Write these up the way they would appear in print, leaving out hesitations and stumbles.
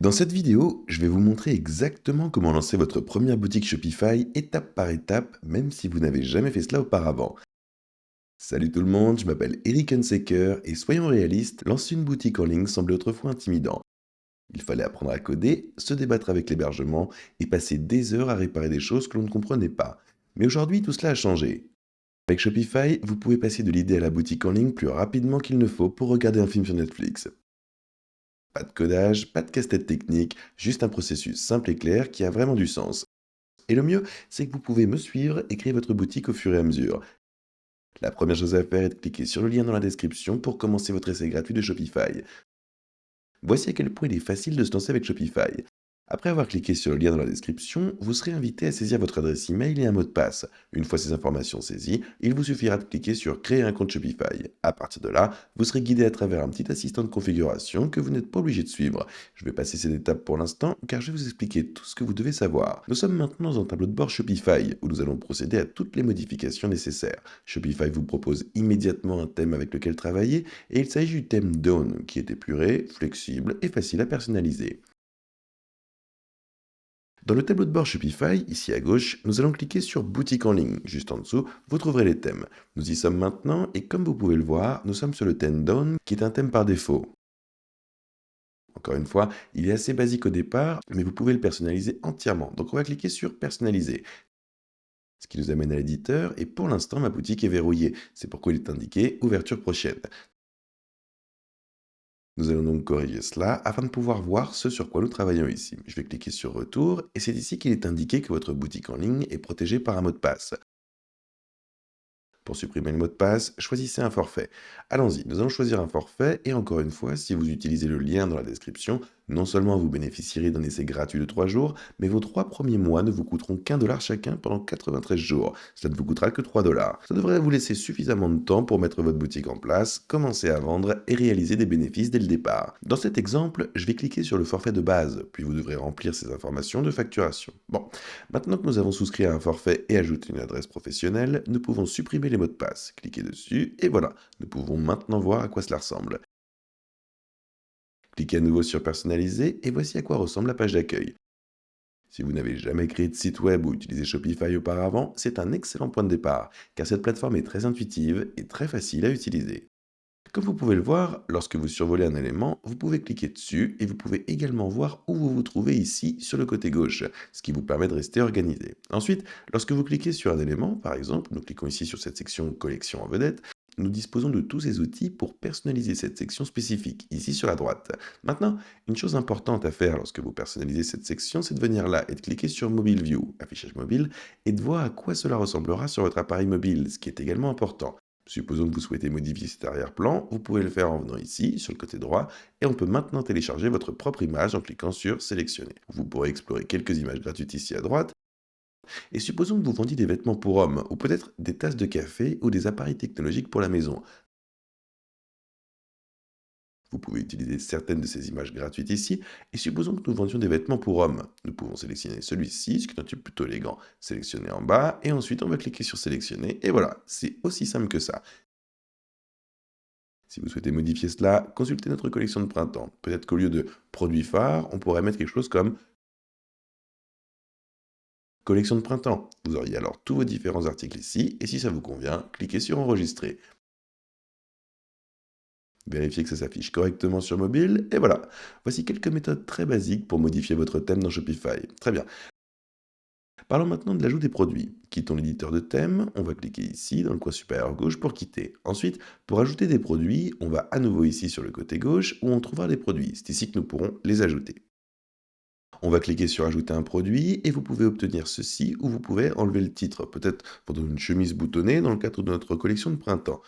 Dans cette vidéo, je vais vous montrer exactement comment lancer votre première boutique Shopify étape par étape, même si vous n'avez jamais fait cela auparavant. Salut tout le monde, je m'appelle Eric Hunsaker et soyons réalistes, lancer une boutique en ligne semblait autrefois intimidant. Il fallait apprendre à coder, se débattre avec l'hébergement et passer des heures à réparer des choses que l'on ne comprenait pas. Mais aujourd'hui, tout cela a changé. Avec Shopify, vous pouvez passer de l'idée à la boutique en ligne plus rapidement qu'il ne faut pour regarder un film sur Netflix. Pas de codage, pas de casse-tête technique, juste un processus simple et clair qui a vraiment du sens. Et le mieux, c'est que vous pouvez me suivre et créer votre boutique au fur et à mesure. La première chose à faire est de cliquer sur le lien dans la description pour commencer votre essai gratuit de Shopify. Voici à quel point il est facile de se lancer avec Shopify. Après avoir cliqué sur le lien dans la description, vous serez invité à saisir votre adresse email et un mot de passe. Une fois ces informations saisies, il vous suffira de cliquer sur Créer un compte Shopify. À partir de là, vous serez guidé à travers un petit assistant de configuration que vous n'êtes pas obligé de suivre. Je vais passer ces étapes pour l'instant car je vais vous expliquer tout ce que vous devez savoir. Nous sommes maintenant dans un tableau de bord Shopify où nous allons procéder à toutes les modifications nécessaires. Shopify vous propose immédiatement un thème avec lequel travailler et il s'agit du thème Dawn qui est épuré, flexible et facile à personnaliser. Dans le tableau de bord Shopify, ici à gauche, nous allons cliquer sur Boutique en ligne. Juste en dessous, vous trouverez les thèmes. Nous y sommes maintenant et comme vous pouvez le voir, nous sommes sur le thème Dawn qui est un thème par défaut. Encore une fois, il est assez basique au départ, mais vous pouvez le personnaliser entièrement. Donc on va cliquer sur Personnaliser, ce qui nous amène à l'éditeur et pour l'instant ma boutique est verrouillée. C'est pourquoi il est indiqué Ouverture prochaine. Nous allons donc corriger cela afin de pouvoir voir ce sur quoi nous travaillons ici. Je vais cliquer sur Retour et c'est ici qu'il est indiqué que votre boutique en ligne est protégée par un mot de passe. Pour supprimer le mot de passe, choisissez un forfait. Allons-y, nous allons choisir un forfait et encore une fois, si vous utilisez le lien dans la description, non seulement vous bénéficierez d'un essai gratuit de 3 jours, mais vos 3 premiers mois ne vous coûteront qu'un dollar chacun pendant 93 jours. Cela ne vous coûtera que 3 dollars. Ça devrait vous laisser suffisamment de temps pour mettre votre boutique en place, commencer à vendre et réaliser des bénéfices dès le départ. Dans cet exemple, je vais cliquer sur le forfait de base, puis vous devrez remplir ces informations de facturation. Bon, maintenant que nous avons souscrit à un forfait et ajouté une adresse professionnelle, nous pouvons supprimer les mots de passe. Cliquez dessus et voilà, nous pouvons maintenant voir à quoi cela ressemble. Cliquez à nouveau sur Personnaliser et voici à quoi ressemble la page d'accueil. Si vous n'avez jamais créé de site web ou utilisé Shopify auparavant, c'est un excellent point de départ, car cette plateforme est très intuitive et très facile à utiliser. Comme vous pouvez le voir, lorsque vous survolez un élément, vous pouvez cliquer dessus et vous pouvez également voir où vous vous trouvez ici sur le côté gauche, ce qui vous permet de rester organisé. Ensuite, lorsque vous cliquez sur un élément, par exemple, nous cliquons ici sur cette section collection en vedette, nous disposons de tous ces outils pour personnaliser cette section spécifique, ici sur la droite. Maintenant, une chose importante à faire lorsque vous personnalisez cette section, c'est de venir là et de cliquer sur Mobile View, affichage mobile, et de voir à quoi cela ressemblera sur votre appareil mobile, ce qui est également important. Supposons que vous souhaitez modifier cet arrière-plan, vous pouvez le faire en venant ici, sur le côté droit, et on peut maintenant télécharger votre propre image en cliquant sur Sélectionner. Vous pourrez explorer quelques images gratuites ici à droite, et supposons que vous vendiez des vêtements pour hommes, ou peut-être des tasses de café ou des appareils technologiques pour la maison. Vous pouvez utiliser certaines de ces images gratuites ici, et supposons que nous vendions des vêtements pour hommes. Nous pouvons sélectionner celui-ci, ce qui est un type plutôt élégant. Sélectionner en bas, et ensuite on va cliquer sur Sélectionner, et voilà, c'est aussi simple que ça. Si vous souhaitez modifier cela, consultez notre collection de printemps. Peut-être qu'au lieu de produits phares, on pourrait mettre quelque chose comme collection de printemps. Vous auriez alors tous vos différents articles ici, et si ça vous convient, cliquez sur enregistrer. Vérifiez que ça s'affiche correctement sur mobile, et voilà. Voici quelques méthodes très basiques pour modifier votre thème dans Shopify. Très bien. Parlons maintenant de l'ajout des produits. Quittons l'éditeur de thème, on va cliquer ici dans le coin supérieur gauche pour quitter. Ensuite, pour ajouter des produits, on va à nouveau ici sur le côté gauche où on trouvera les produits. C'est ici que nous pourrons les ajouter. On va cliquer sur ajouter un produit et vous pouvez obtenir ceci ou vous pouvez enlever le titre, peut-être pour une chemise boutonnée dans le cadre de notre collection de printemps.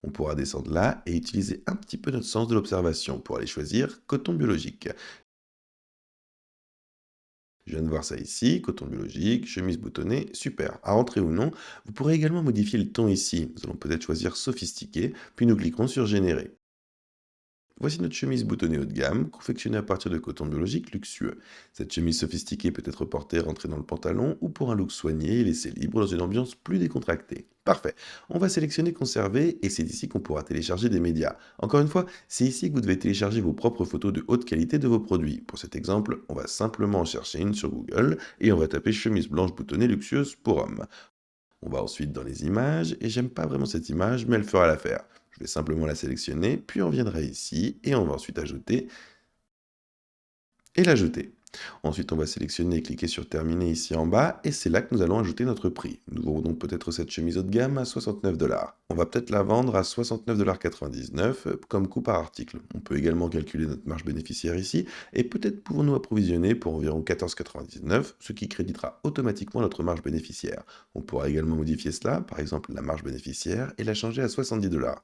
On pourra descendre là et utiliser un petit peu notre sens de l'observation pour aller choisir coton biologique. Je viens de voir ça ici, coton biologique, chemise boutonnée, super. À rentrer ou non, vous pourrez également modifier le ton ici. Nous allons peut-être choisir sophistiqué, puis nous cliquerons sur générer. Voici notre chemise boutonnée haut de gamme, confectionnée à partir de coton biologique luxueux. Cette chemise sophistiquée peut être portée rentrée dans le pantalon ou pour un look soigné et laissé libre dans une ambiance plus décontractée. Parfait. On va sélectionner conserver et c'est ici qu'on pourra télécharger des médias. Encore une fois, c'est ici que vous devez télécharger vos propres photos de haute qualité de vos produits. Pour cet exemple, on va simplement en chercher une sur Google et on va taper chemise blanche boutonnée luxueuse pour homme. On va ensuite dans les images, et j'aime pas vraiment cette image, mais elle fera l'affaire. Je vais simplement la sélectionner, puis on viendra ici, et on va ensuite ajouter, et l'ajouter. Ensuite, on va sélectionner et cliquer sur terminer ici en bas, et c'est là que nous allons ajouter notre prix. Nous vendrons donc peut-être cette chemise haut de gamme à 69 $. On va peut-être la vendre à 69,99 $ comme coût par article. On peut également calculer notre marge bénéficiaire ici, et peut-être pouvons-nous approvisionner pour environ 14,99 $, ce qui créditera automatiquement notre marge bénéficiaire. On pourra également modifier cela, par exemple la marge bénéficiaire, et la changer à 70 $.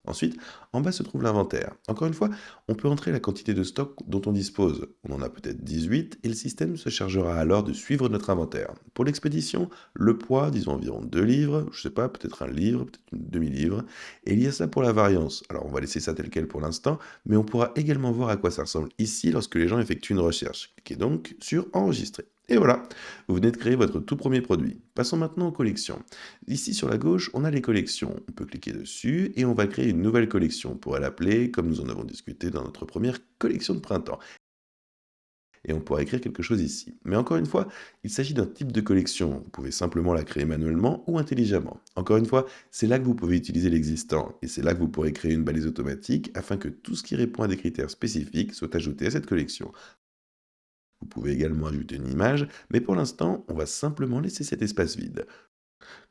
Ensuite, en bas se trouve l'inventaire. Encore une fois, on peut entrer la quantité de stock dont on dispose. On en a peut-être 18 et le système se chargera alors de suivre notre inventaire. Pour l'expédition, le poids, disons environ 2 livres, je sais pas, peut-être un livre, peut-être une demi-livre. Et il y a ça pour la variance. Alors on va laisser ça tel quel pour l'instant, mais on pourra également voir à quoi ça ressemble ici lorsque les gens effectuent une recherche. Cliquez donc sur enregistrer. Et voilà, vous venez de créer votre tout premier produit. Passons maintenant aux collections. Ici sur la gauche, on a les collections. On peut cliquer dessus et on va créer une nouvelle collection. On pourrait l'appeler, comme nous en avons discuté dans notre première collection de printemps. Et on pourra écrire quelque chose ici. Mais encore une fois, il s'agit d'un type de collection. Vous pouvez simplement la créer manuellement ou intelligemment. Encore une fois, c'est là que vous pouvez utiliser l'existant. Et c'est là que vous pourrez créer une balise automatique afin que tout ce qui répond à des critères spécifiques soit ajouté à cette collection. Vous pouvez également ajouter une image, mais pour l'instant, on va simplement laisser cet espace vide.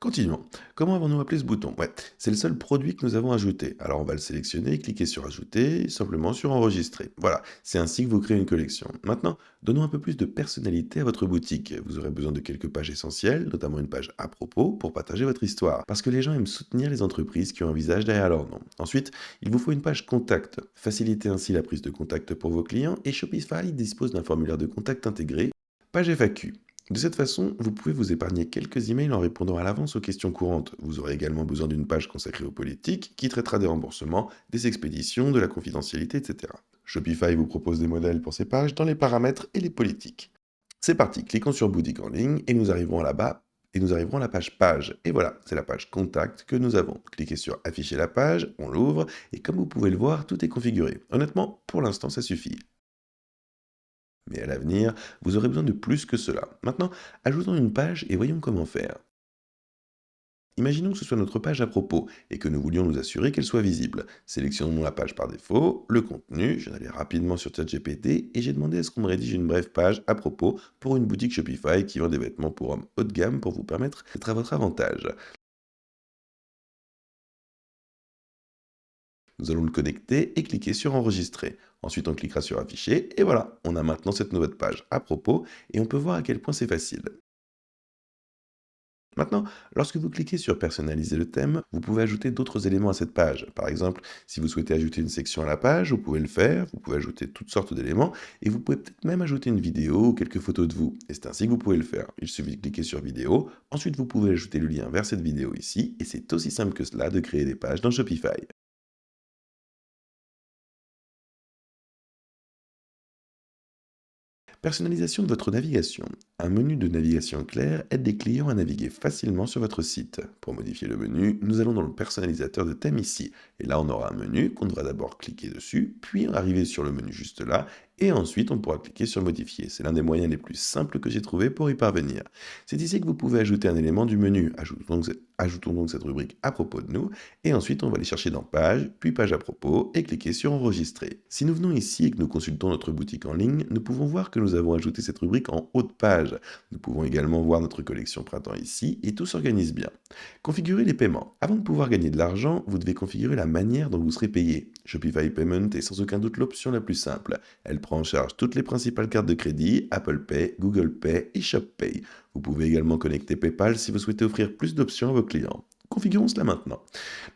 Continuons. Comment avons-nous appelé ce bouton? Ouais, c'est le seul produit que nous avons ajouté. Alors on va le sélectionner, cliquer sur ajouter, simplement sur enregistrer. Voilà, c'est ainsi que vous créez une collection. Maintenant, donnons un peu plus de personnalité à votre boutique. Vous aurez besoin de quelques pages essentielles, notamment une page à propos pour partager votre histoire. Parce que les gens aiment soutenir les entreprises qui ont un visage derrière leur nom. Ensuite, il vous faut une page contact. Facilitez ainsi la prise de contact pour vos clients et Shopify dispose d'un formulaire de contact intégré. Page FAQ. De cette façon, vous pouvez vous épargner quelques emails en répondant à l'avance aux questions courantes. Vous aurez également besoin d'une page consacrée aux politiques qui traitera des remboursements, des expéditions, de la confidentialité, etc. Shopify vous propose des modèles pour ces pages dans les paramètres et les politiques. C'est parti, cliquons sur boutique en ligne et nous arriverons là-bas et nous arriverons à la page page. Et voilà, c'est la page contact que nous avons. Cliquez sur afficher la page, on l'ouvre et comme vous pouvez le voir, tout est configuré. Honnêtement, pour l'instant, ça suffit. Mais à l'avenir, vous aurez besoin de plus que cela. Maintenant, ajoutons une page et voyons comment faire. Imaginons que ce soit notre page à propos et que nous voulions nous assurer qu'elle soit visible. Sélectionnons la page par défaut, le contenu, je vais aller rapidement sur ChatGPT et j'ai demandé à ce qu'on me rédige une brève page à propos pour une boutique Shopify qui vend des vêtements pour hommes haut de gamme pour vous permettre d'être à votre avantage. Nous allons le connecter et cliquer sur enregistrer. Ensuite, on cliquera sur afficher et voilà, on a maintenant cette nouvelle page à propos et on peut voir à quel point c'est facile. Maintenant, lorsque vous cliquez sur personnaliser le thème, vous pouvez ajouter d'autres éléments à cette page. Par exemple, si vous souhaitez ajouter une section à la page, vous pouvez le faire, vous pouvez ajouter toutes sortes d'éléments et vous pouvez peut-être même ajouter une vidéo ou quelques photos de vous. Et c'est ainsi que vous pouvez le faire. Il suffit de cliquer sur vidéo, ensuite vous pouvez ajouter le lien vers cette vidéo ici et c'est aussi simple que cela de créer des pages dans Shopify. Personnalisation de votre navigation. Un menu de navigation clair aide les clients à naviguer facilement sur votre site. Pour modifier le menu, nous allons dans le personnalisateur de thème ici. Et là, on aura un menu qu'on devra d'abord cliquer dessus, puis arriver sur le menu juste là, et ensuite on pourra cliquer sur modifier. C'est l'un des moyens les plus simples que j'ai trouvé pour y parvenir. C'est ici que vous pouvez ajouter un élément du menu. Ajoutons donc cette rubrique à propos de nous, et ensuite on va aller chercher dans page, puis page à propos, et cliquer sur enregistrer. Si nous venons ici et que nous consultons notre boutique en ligne, nous pouvons voir que nous avons ajouté cette rubrique en haut de page. Nous pouvons également voir notre collection printemps ici, et tout s'organise bien. Configurer les paiements. Avant de pouvoir gagner de l'argent, vous devez configurer la manière dont vous serez payé. Shopify Payment est sans aucun doute l'option la plus simple. Elle prend en charge toutes les principales cartes de crédit, Apple Pay, Google Pay et ShopPay. Vous pouvez également connecter PayPal si vous souhaitez offrir plus d'options à vos clients. Configurons cela maintenant.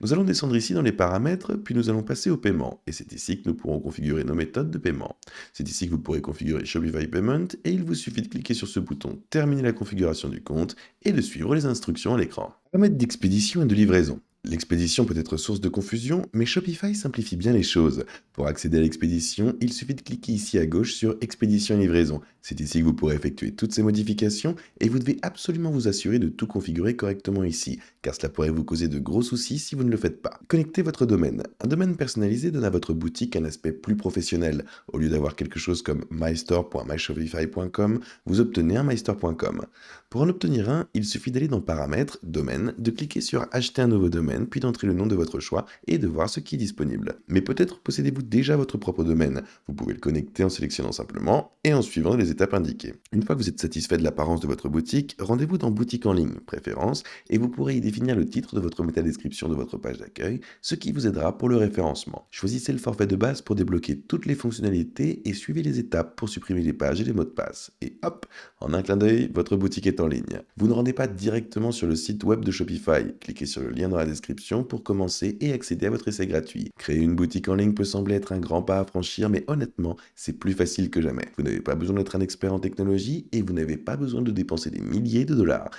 Nous allons descendre ici dans les paramètres, puis nous allons passer au paiement. Et c'est ici que nous pourrons configurer nos méthodes de paiement. C'est ici que vous pourrez configurer Shopify Payment et il vous suffit de cliquer sur ce bouton Terminer la configuration du compte et de suivre les instructions à l'écran. Paramètres d'expédition et de livraison. L'expédition peut être source de confusion, mais Shopify simplifie bien les choses. Pour accéder à l'expédition, il suffit de cliquer ici à gauche sur Expédition et livraison. C'est ici que vous pourrez effectuer toutes ces modifications et vous devez absolument vous assurer de tout configurer correctement ici, car cela pourrait vous causer de gros soucis si vous ne le faites pas. Connectez votre domaine. Un domaine personnalisé donne à votre boutique un aspect plus professionnel. Au lieu d'avoir quelque chose comme mystore.myshopify.com, vous obtenez un mystore.com. Pour en obtenir un, il suffit d'aller dans Paramètres, Domaine, de cliquer sur Acheter un nouveau domaine, puis d'entrer le nom de votre choix et de voir ce qui est disponible. Mais peut-être possédez-vous déjà votre propre domaine. Vous pouvez le connecter en sélectionnant simplement et en suivant les étapes indiquées. Une fois que vous êtes satisfait de l'apparence de votre boutique, rendez-vous dans Boutique en ligne, Préférences, et vous pourrez y définir le titre de votre métadescription de votre page d'accueil, ce qui vous aidera pour le référencement. Choisissez le forfait de base pour débloquer toutes les fonctionnalités et suivez les étapes pour supprimer les pages et les mots de passe. Et hop, en un clin d'œil, votre boutique est en ligne. Vous ne rendez pas directement sur le site web de Shopify. Cliquez sur le lien dans la description pour commencer et accéder à votre essai gratuit. Créer une boutique en ligne peut sembler être un grand pas à franchir, mais honnêtement, c'est plus facile que jamais. Vous n'avez pas besoin d'être un expert en technologie et vous n'avez pas besoin de dépenser des milliers de dollars.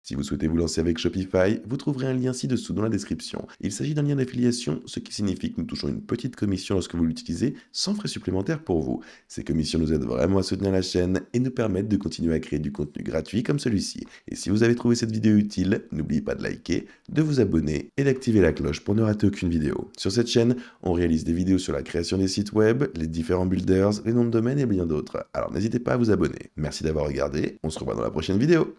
Si vous souhaitez vous lancer avec Shopify, vous trouverez un lien ci-dessous dans la description. Il s'agit d'un lien d'affiliation, ce qui signifie que nous touchons une petite commission lorsque vous l'utilisez, sans frais supplémentaires pour vous. Ces commissions nous aident vraiment à soutenir la chaîne et nous permettent de continuer à créer du contenu gratuit comme celui-ci. Et si vous avez trouvé cette vidéo utile, n'oubliez pas de liker, de vous abonner et d'activer la cloche pour ne rater aucune vidéo. Sur cette chaîne, on réalise des vidéos sur la création des sites web, les différents builders, les noms de domaine et bien d'autres. Alors n'hésitez pas à vous abonner. Merci d'avoir regardé, on se revoit dans la prochaine vidéo.